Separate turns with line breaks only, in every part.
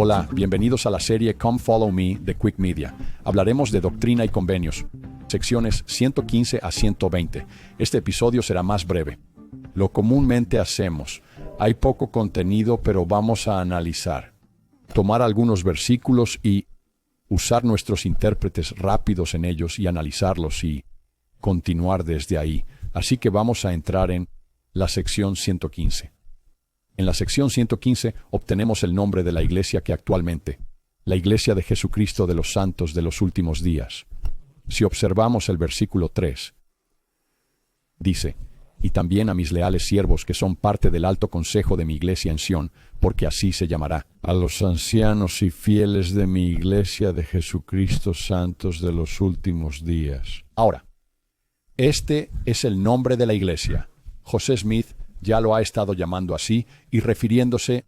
Hola, bienvenidos a la serie Come Follow Me de Quick Media. Hablaremos de doctrina y convenios, secciones 115 a 120. Este episodio será más breve. Lo comúnmente hacemos. Hay poco contenido, pero vamos a analizar. Tomar algunos versículos y usar nuestros intérpretes rápidos en ellos y analizarlos y continuar desde ahí. Así que vamos a entrar en la sección 115. En la sección 115 obtenemos el nombre de la iglesia que actualmente, la Iglesia de Jesucristo de los Santos de los Últimos Días. Si observamos el versículo 3, dice: y también a mis leales siervos que son parte del alto consejo de mi iglesia en Sión, porque así se llamará, a los ancianos y fieles de mi iglesia de Jesucristo Santos de los Últimos Días. Ahora, este es el nombre de la iglesia. José Smith ya lo ha estado llamando así y refiriéndose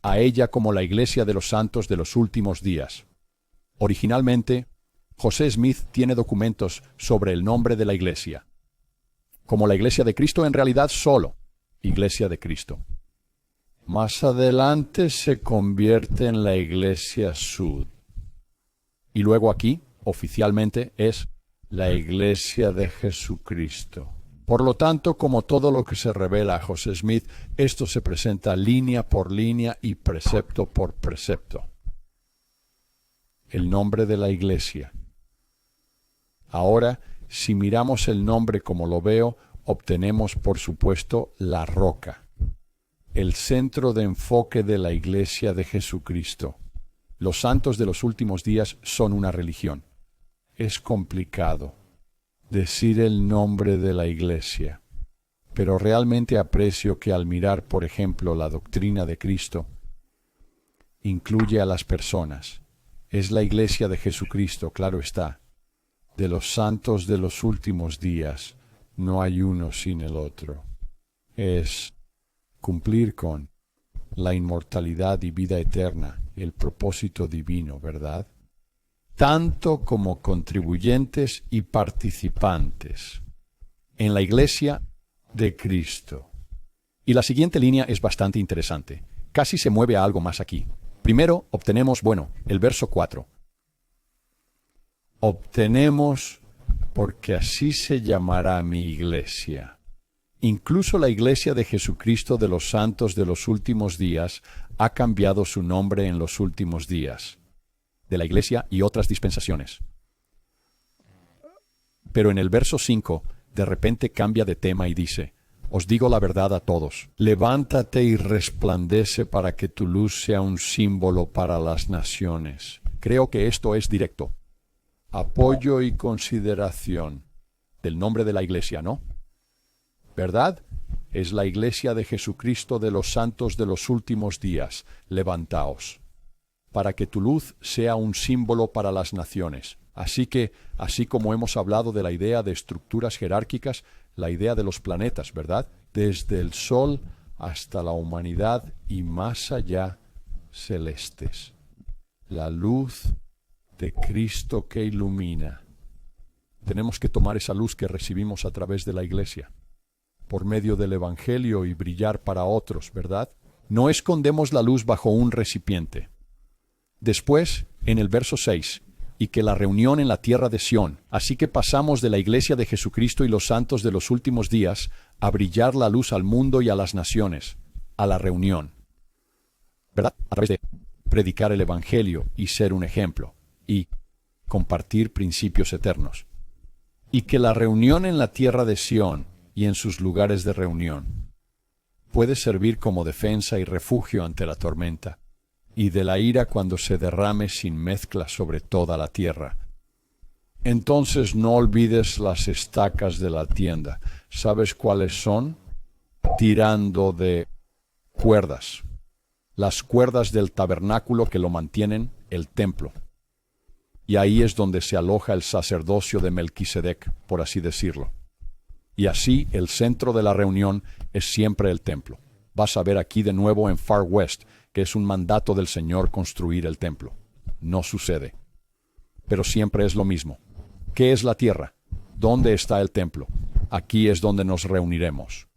a ella como la Iglesia de los Santos de los Últimos Días. Originalmente, José Smith tiene documentos sobre el nombre de la iglesia, como la Iglesia de Cristo, en realidad solo Iglesia de Cristo. Más adelante se convierte en la Iglesia Sud. Y luego aquí, oficialmente, es la Iglesia de Jesucristo. Por lo tanto, como todo lo que se revela a José Smith, esto se presenta línea por línea y precepto por precepto. El nombre de la iglesia. Ahora, si miramos el nombre como lo veo, obtenemos, por supuesto, la roca, el centro de enfoque de la Iglesia de Jesucristo. Los santos de los últimos días son una religión. Es complicado decir el nombre de la iglesia, pero realmente aprecio que al mirar, por ejemplo, la doctrina de Cristo, incluye a las personas. Es la iglesia de Jesucristo, claro está. De los santos de los últimos días, no hay uno sin el otro. Es cumplir con la inmortalidad y vida eterna, el propósito divino, ¿verdad? Tanto como contribuyentes y participantes en la Iglesia de Cristo. Y la siguiente línea es bastante interesante. Casi se mueve a algo más aquí. Primero obtenemos, el verso 4. Obtenemos porque así se llamará mi iglesia. Incluso la Iglesia de Jesucristo de los Santos de los Últimos Días ha cambiado su nombre en los últimos días de la iglesia y otras dispensaciones. Pero en el verso 5, de repente cambia de tema y dice: os digo la verdad a todos, levántate y resplandece para que tu luz sea un símbolo para las naciones. Creo que esto es directo. Apoyo y consideración del nombre de la iglesia, ¿no? ¿Verdad? Es la Iglesia de Jesucristo de los Santos de los Últimos Días. Levantaos, para que tu luz sea un símbolo para las naciones. Así que, así como hemos hablado de la idea de estructuras jerárquicas, la idea de los planetas, ¿verdad? Desde el Sol hasta la humanidad y más allá, celestes. La luz de Cristo que ilumina. Tenemos que tomar esa luz que recibimos a través de la Iglesia, por medio del Evangelio, y brillar para otros, ¿verdad? No escondemos la luz bajo un recipiente. Después, en el verso 6, y que la reunión en la tierra de Sión. Así que pasamos de la Iglesia de Jesucristo y los santos de los últimos días a brillar la luz al mundo y a las naciones, a la reunión, ¿verdad? A través de predicar el Evangelio y ser un ejemplo, y compartir principios eternos. Y que la reunión en la tierra de Sión y en sus lugares de reunión puede servir como defensa y refugio ante la tormenta y de la ira cuando se derrame sin mezcla sobre toda la tierra. Entonces no olvides las estacas de la tienda. ¿Sabes cuáles son? Tirando de cuerdas. Las cuerdas del tabernáculo que lo mantienen, el templo. Y ahí es donde se aloja el sacerdocio de Melquisedec, por así decirlo. Y así el centro de la reunión es siempre el templo. Vas a ver aquí de nuevo en Far West que es un mandato del Señor construir el templo. No sucede. Pero siempre es lo mismo. ¿Qué es la tierra? ¿Dónde está el templo? Aquí es donde nos reuniremos.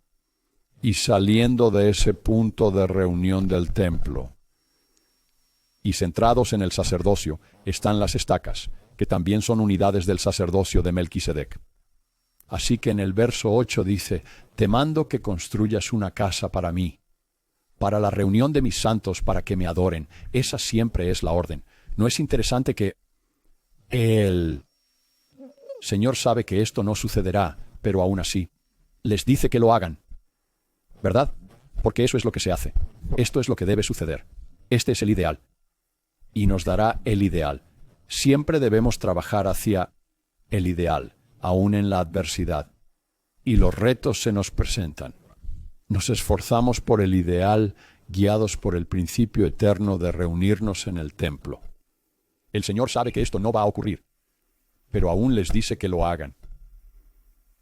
Y saliendo de ese punto de reunión del templo, Y centrados en el sacerdocio están las estacas, que también son unidades del sacerdocio de Melquisedec. Así que en el verso 8 dice, te mando que construyas una casa para mí, para la reunión de mis santos, para que me adoren. Esa siempre es la orden. ¿No es interesante que el Señor sabe que esto no sucederá, pero aún así les dice que lo hagan? ¿Verdad? Porque eso es lo que se hace. Esto es lo que debe suceder. Este es el ideal. Y nos dará el ideal. Siempre debemos trabajar hacia el ideal, aún en la adversidad. Y los retos se nos presentan. Nos esforzamos por el ideal, guiados por el principio eterno de reunirnos en el templo. El Señor sabe que esto no va a ocurrir, pero aún les dice que lo hagan.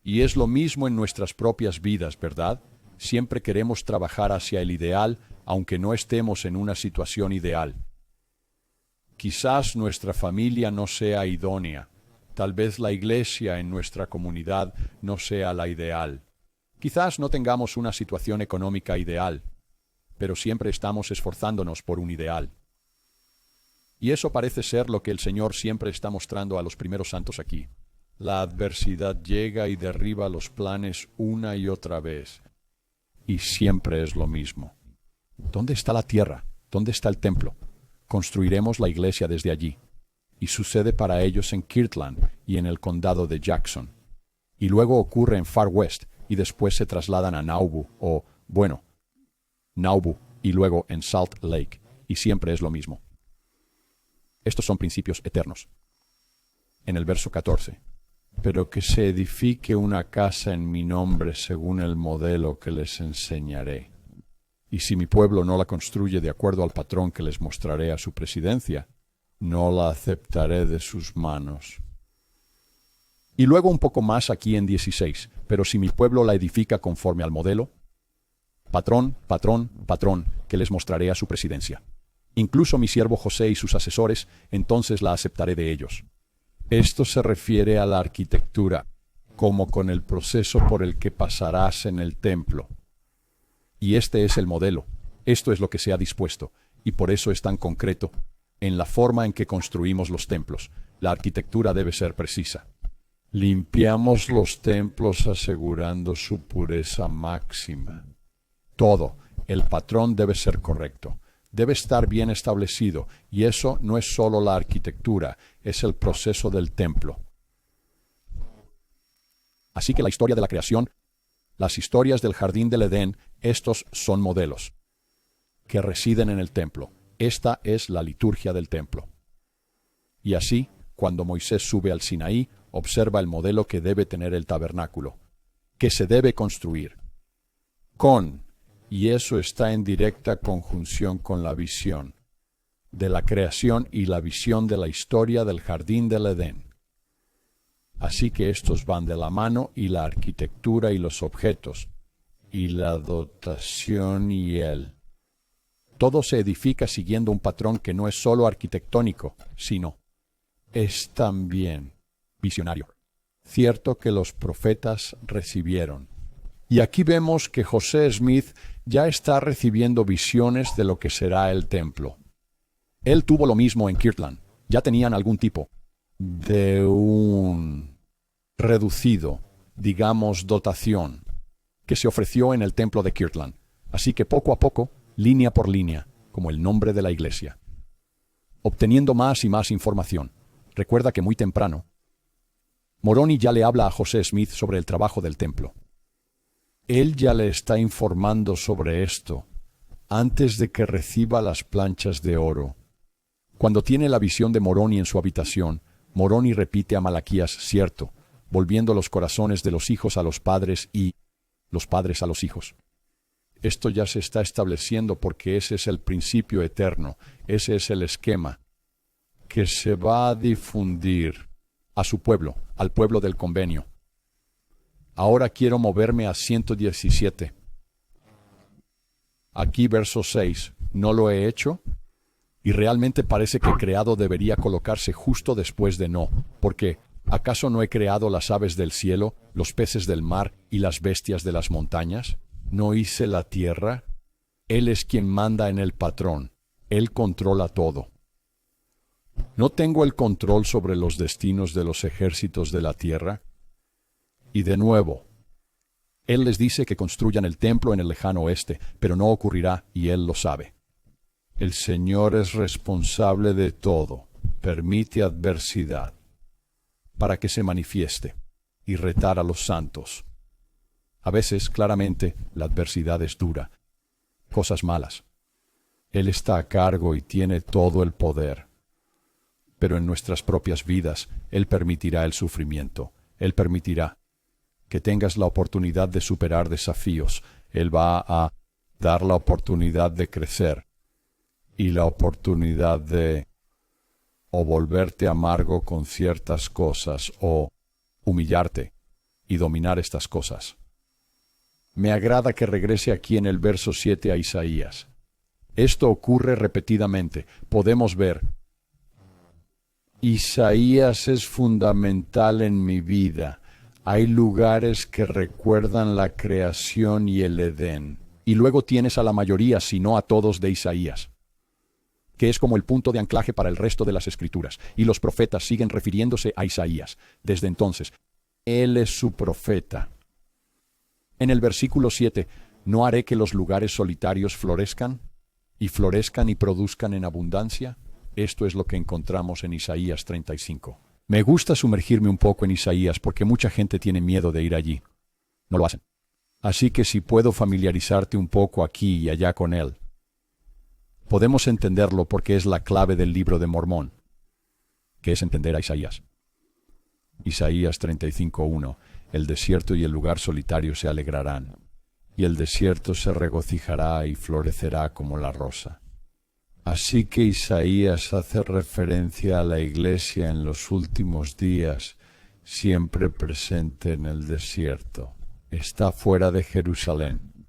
Y es lo mismo en nuestras propias vidas, ¿verdad? Siempre queremos trabajar hacia el ideal, aunque no estemos en una situación ideal. Quizás nuestra familia no sea idónea. Tal vez la iglesia en nuestra comunidad no sea la ideal. Quizás no tengamos una situación económica ideal, pero siempre estamos esforzándonos por un ideal. Y eso parece ser lo que el Señor siempre está mostrando a los primeros santos aquí. La adversidad llega y derriba los planes una y otra vez. Y siempre es lo mismo. ¿Dónde está la tierra? ¿Dónde está el templo? Construiremos la iglesia desde allí. Y sucede para ellos en Kirtland y en el condado de Jackson. Y luego ocurre en Far West y después se trasladan a Nauvoo Nauvoo y luego en Salt Lake. Y siempre es lo mismo. Estos son principios eternos. En el verso 14. Pero que se edifique una casa en mi nombre según el modelo que les enseñaré. Y si mi pueblo no la construye de acuerdo al patrón que les mostraré a su presidencia, no la aceptaré de sus manos. Y luego un poco más aquí en 16. Pero si mi pueblo la edifica conforme al modelo, patrón, que les mostraré a su presidencia. Incluso mi siervo José y sus asesores, entonces la aceptaré de ellos. Esto se refiere a la arquitectura, como con el proceso por el que pasarás en el templo. Y este es el modelo. Esto es lo que se ha dispuesto, y por eso es tan concreto. En la forma en que construimos los templos, la arquitectura debe ser precisa. Limpiamos los templos asegurando su pureza máxima. Todo, el patrón debe ser correcto. Debe estar bien establecido, y eso no es solo la arquitectura, es el proceso del templo. Así que la historia de la creación, las historias del jardín del Edén, estos son modelos que residen en el templo. Esta es la liturgia del templo. Y así, cuando Moisés sube al Sinaí, observa el modelo que debe tener el tabernáculo, que se debe construir y eso está en directa conjunción con la visión de la creación y la visión de la historia del jardín del Edén. Así que estos van de la mano, y la arquitectura y los objetos, y la dotación y todo se edifica siguiendo un patrón que no es solo arquitectónico, sino es también visionario. Cierto que los profetas recibieron. Y aquí vemos que José Smith ya está recibiendo visiones de lo que será el templo. Él tuvo lo mismo en Kirtland. Ya tenían algún tipo de un reducido, digamos, dotación que se ofreció en el templo de Kirtland. Así que poco a poco, línea por línea, como el nombre de la iglesia, obteniendo más y más información. Recuerda que muy temprano, Moroni ya le habla a José Smith sobre el trabajo del templo. Él ya le está informando sobre esto antes de que reciba las planchas de oro. Cuando tiene la visión de Moroni en su habitación, Moroni repite a Malaquías, cierto, volviendo los corazones de los hijos a los padres y los padres a los hijos. Esto ya se está estableciendo porque ese es el principio eterno, ese es el esquema que se va a difundir a su pueblo, al pueblo del convenio. Ahora quiero moverme a 117. Aquí verso 6. ¿No lo he hecho? Y realmente parece que creado debería colocarse justo después de no, porque ¿acaso no he creado las aves del cielo, los peces del mar y las bestias de las montañas? ¿No hice la tierra? Él es quien manda en el patrón. Él controla todo. ¿No tengo el control sobre los destinos de los ejércitos de la tierra? Y de nuevo, Él les dice que construyan el templo en el lejano oeste, pero no ocurrirá y Él lo sabe. El Señor es responsable de todo, permite adversidad para que se manifieste y retar a los santos. A veces, claramente, la adversidad es dura, cosas malas. Él está a cargo y tiene todo el poder. Pero en nuestras propias vidas, Él permitirá el sufrimiento. Él permitirá que tengas la oportunidad de superar desafíos. Él va a dar la oportunidad de crecer y la oportunidad de o volverte amargo con ciertas cosas o humillarte y dominar estas cosas. Me agrada que regrese aquí en el verso 7 a Isaías. Esto ocurre repetidamente. Podemos ver, Isaías es fundamental en mi vida. Hay lugares que recuerdan la creación y el Edén. Y luego tienes a la mayoría, si no a todos, de Isaías, que es como el punto de anclaje para el resto de las Escrituras. Y los profetas siguen refiriéndose a Isaías. Desde entonces, Él es su profeta. En el versículo 7, ¿no haré que los lugares solitarios florezcan y produzcan en abundancia? Esto es lo que encontramos en Isaías 35. Me gusta sumergirme un poco en Isaías porque mucha gente tiene miedo de ir allí. No lo hacen. Así que si puedo familiarizarte un poco aquí y allá con él, podemos entenderlo porque es la clave del libro de Mormón, que es entender a Isaías. Isaías 35:1. El desierto y el lugar solitario se alegrarán, y el desierto se regocijará y florecerá como la rosa. Así que Isaías hace referencia a la iglesia en los últimos días, siempre presente en el desierto. Está fuera de Jerusalén.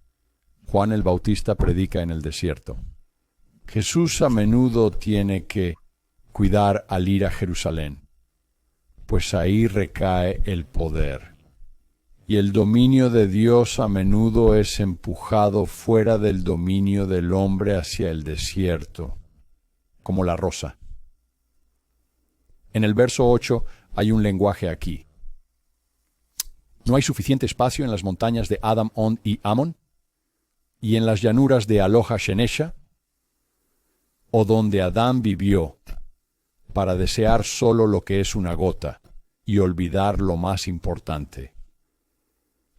Juan el Bautista predica en el desierto. Jesús a menudo tiene que cuidar al ir a Jerusalén, pues ahí recae el poder. Y el dominio de Dios a menudo es empujado fuera del dominio del hombre hacia el desierto, como la rosa. En el verso 8 hay un lenguaje aquí. ¿No hay suficiente espacio en las montañas de Adam, On y Amon? ¿Y en las llanuras de Aloha Shenesha? ¿O donde Adán vivió para desear solo lo que es una gota y olvidar lo más importante?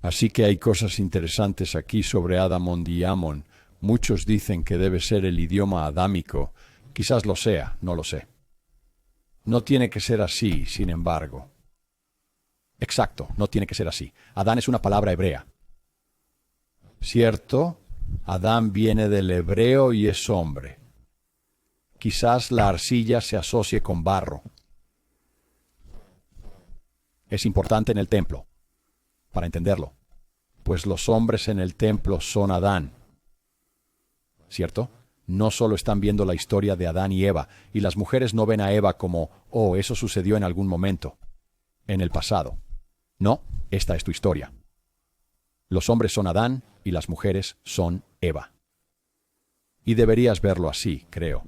Así que hay cosas interesantes aquí sobre Adamón y Amon. Muchos dicen que debe ser el idioma adámico. Quizás lo sea, no lo sé. No tiene que ser así, sin embargo. Exacto, no tiene que ser así. Adán es una palabra hebrea. ¿Cierto? Adán viene del hebreo y es hombre. Quizás la arcilla se asocie con barro. Es importante en el templo, para entenderlo, pues los hombres en el templo son Adán. ¿Cierto? No solo están viendo la historia de Adán y Eva, y las mujeres no ven a Eva como, oh, eso sucedió en algún momento, en el pasado. No, esta es tu historia. Los hombres son Adán y las mujeres son Eva. Y deberías verlo así, creo.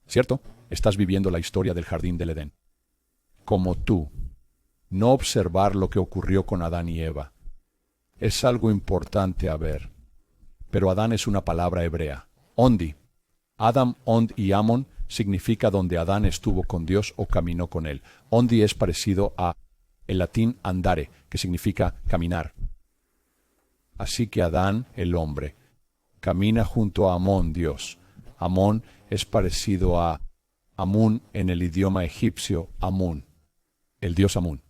¿Cierto? Estás viviendo la historia del jardín del Edén. Como tú. No observar lo que ocurrió con Adán y Eva. Es algo importante a ver. Pero Adán es una palabra hebrea. Ondi. Adam, Ond y Amon significa donde Adán estuvo con Dios o caminó con él. Ondi es parecido a el latín andare, que significa caminar. Así que Adán, el hombre, camina junto a Amón, Dios. Amón es parecido a Amun en el idioma egipcio, Amun, el dios Amun.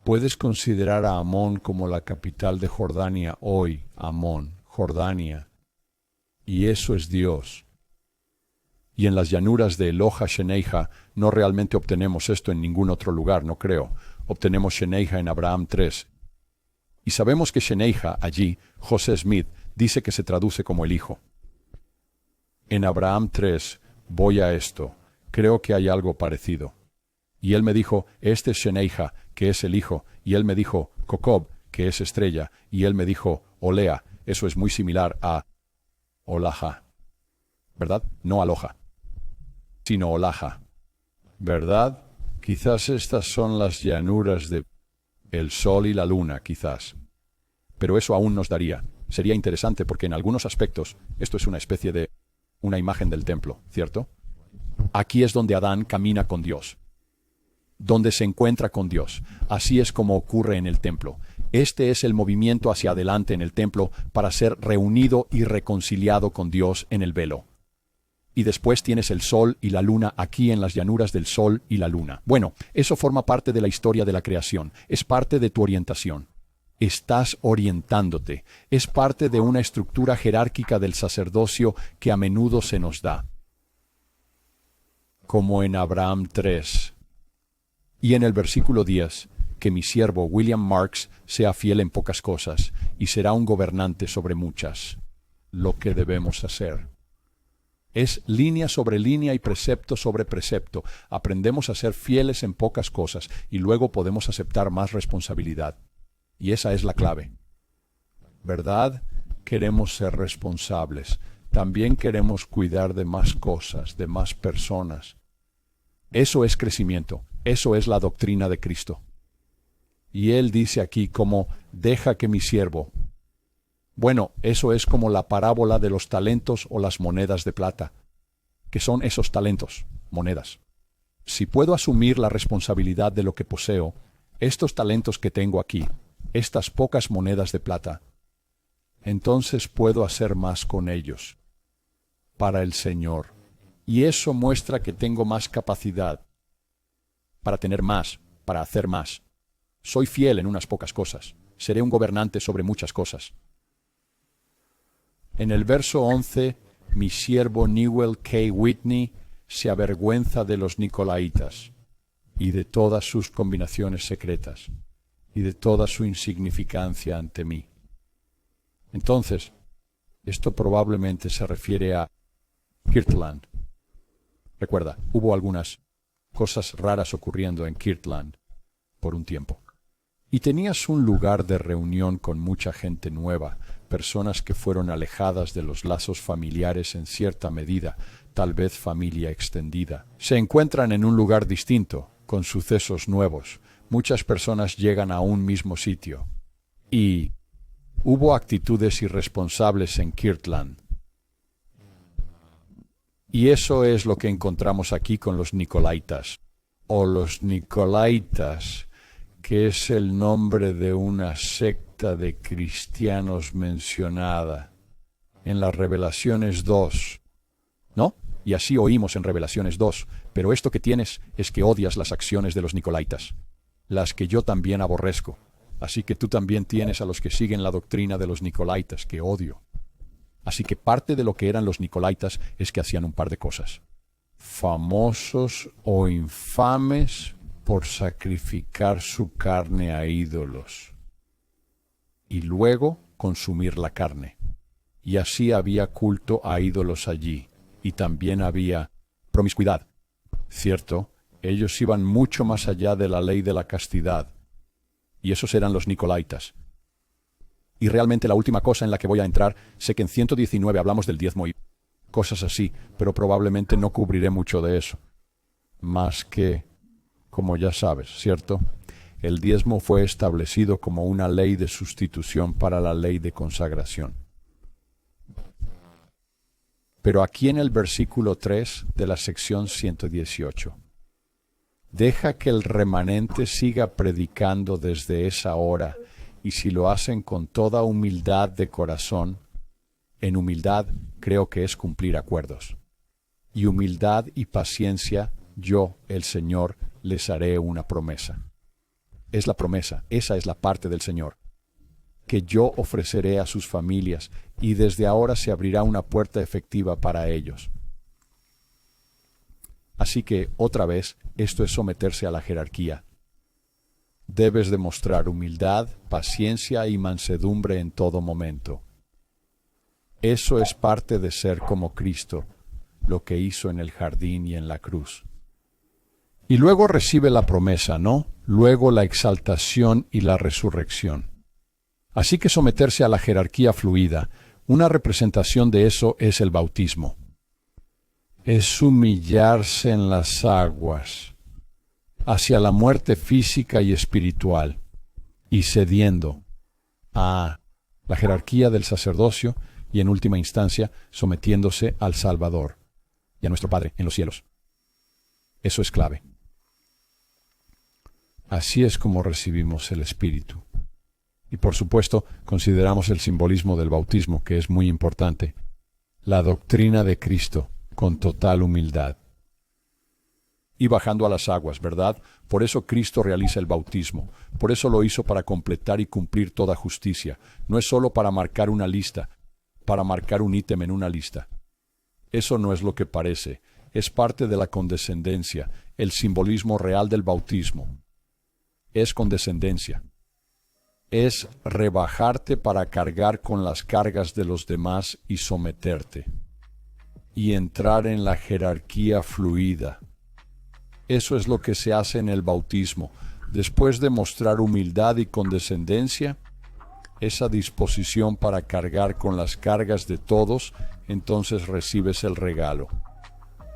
Puedes considerar a Amón como la capital de Jordania hoy, Amón, Jordania. Y eso es Dios. Y en las llanuras de Eloha Sheneija no realmente obtenemos esto en ningún otro lugar, no creo. Obtenemos Sheneija en Abraham 3. Y sabemos que Sheneija, allí, José Smith, dice que se traduce como el hijo. En Abraham 3, voy a esto, creo que hay algo parecido. Y él me dijo, este es Sheneija, que es el hijo. Y él me dijo, Kokob, que es estrella. Y él me dijo, Olea, eso es muy similar a Olaja. ¿Verdad? No Aloha, sino Olaja. ¿verdad? Quizás estas son las llanuras de el sol y la luna, quizás. Pero eso aún nos daría. Sería interesante porque en algunos aspectos esto es una especie de una imagen del templo, ¿cierto? Aquí es donde Adán camina con Dios, donde se encuentra con Dios. Así es como ocurre en el templo. Este es el movimiento hacia adelante en el templo para ser reunido y reconciliado con Dios en el velo. Y después tienes el sol y la luna aquí en las llanuras del sol y la luna. Bueno, eso forma parte de la historia de la creación. Es parte de tu orientación. Estás orientándote. Es parte de una estructura jerárquica del sacerdocio que a menudo se nos da. Como en Abraham 3. Y en el versículo 10, que mi siervo William Marks sea fiel en pocas cosas y será un gobernante sobre muchas. Lo que debemos hacer. Es línea sobre línea y precepto sobre precepto. Aprendemos a ser fieles en pocas cosas y luego podemos aceptar más responsabilidad. Y esa es la clave. ¿Verdad? Queremos ser responsables. También queremos cuidar de más cosas, de más personas. Eso es crecimiento. Eso es la doctrina de Cristo. Y Él dice aquí como, deja que mi siervo. Bueno, eso es como la parábola de los talentos o las monedas de plata. ¿Qué son esos talentos? Monedas. Si puedo asumir la responsabilidad de lo que poseo, estos talentos que tengo aquí, estas pocas monedas de plata, entonces puedo hacer más con ellos, para el Señor. Y eso muestra que tengo más capacidad, para tener más, para hacer más. Soy fiel en unas pocas cosas, seré un gobernante sobre muchas cosas. En el verso 11, mi siervo Newell K. Whitney se avergüenza de los Nicolaitas y de todas sus combinaciones secretas y de toda su insignificancia ante mí. Entonces, esto probablemente se refiere a Kirtland. Recuerda, hubo algunas cosas raras ocurriendo en Kirtland por un tiempo. Y tenías un lugar de reunión con mucha gente nueva, personas que fueron alejadas de los lazos familiares en cierta medida, tal vez familia extendida. Se encuentran en un lugar distinto, con sucesos nuevos. Muchas personas llegan a un mismo sitio. Y hubo actitudes irresponsables en Kirtland. Y eso es lo que encontramos aquí con los Nicolaitas, o los Nicolaitas, que es el nombre de una secta de cristianos mencionada en las Revelaciones 2, ¿no? Y así oímos en Revelaciones 2, pero esto que tienes es que odias las acciones de los Nicolaitas, las que yo también aborrezco. Así que tú también tienes a los que siguen la doctrina de los Nicolaitas, que odio. Así que parte de lo que eran los Nicolaitas es que hacían un par de cosas. Famosos o infames por sacrificar su carne a ídolos y luego consumir la carne. Y así había culto a ídolos allí, y también había promiscuidad. Cierto, ellos iban mucho más allá de la ley de la castidad, y esos eran los Nicolaitas. Y realmente la última cosa en la que voy a entrar, sé que en 119 hablamos del diezmo y cosas así, pero probablemente no cubriré mucho de eso. Más que, como ya sabes, ¿cierto? El diezmo fue establecido como una ley de sustitución para la ley de consagración. Pero aquí en el versículo 3 de la sección 118, deja que el remanente siga predicando desde esa hora, y si lo hacen con toda humildad de corazón, en humildad creo que es cumplir acuerdos. Y humildad y paciencia, yo, el Señor, les haré una promesa. Es la promesa, esa es la parte del Señor, que yo ofreceré a sus familias, y desde ahora se abrirá una puerta efectiva para ellos. Así que, otra vez, esto es someterse a la jerarquía. Debes demostrar humildad, paciencia y mansedumbre en todo momento. Eso es parte de ser como Cristo, lo que hizo en el jardín y en la cruz. Y luego recibe la promesa, ¿no? Luego la exaltación y la resurrección. Así que someterse a la jerarquía fluida, una representación de eso es el bautismo. es humillarse en las aguas hacia la muerte física y espiritual y cediendo a la jerarquía del sacerdocio y en última instancia sometiéndose al Salvador y a nuestro Padre en los cielos. Eso es clave. Así es como recibimos el Espíritu. Y por supuesto, consideramos el simbolismo del bautismo, que es muy importante. La doctrina de Cristo con total humildad. Y bajando a las aguas, ¿verdad? Por eso Cristo realiza el bautismo. Por eso lo hizo para completar y cumplir toda justicia. No es solo para marcar una lista, para marcar un ítem en una lista. Eso no es lo que parece. Es parte de la condescendencia, el simbolismo real del bautismo. Es condescendencia. Es rebajarte para cargar con las cargas de los demás y someterte. Y entrar en la jerarquía fluida. Eso es lo que se hace en el bautismo. Después de mostrar humildad y condescendencia, esa disposición para cargar con las cargas de todos, entonces recibes el regalo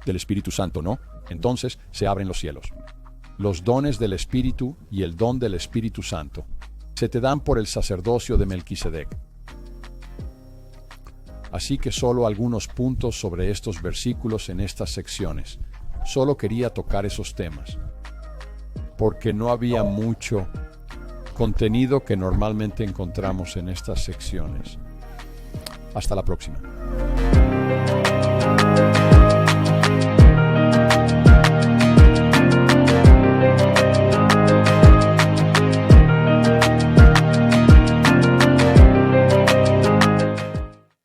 del Espíritu Santo, ¿no? Entonces se abren los cielos. Los dones del Espíritu y el don del Espíritu Santo se te dan por el sacerdocio de Melquisedec. Así que solo algunos puntos sobre estos versículos en estas secciones. Solo quería tocar esos temas, porque no había mucho contenido que normalmente encontramos en estas secciones. Hasta la próxima.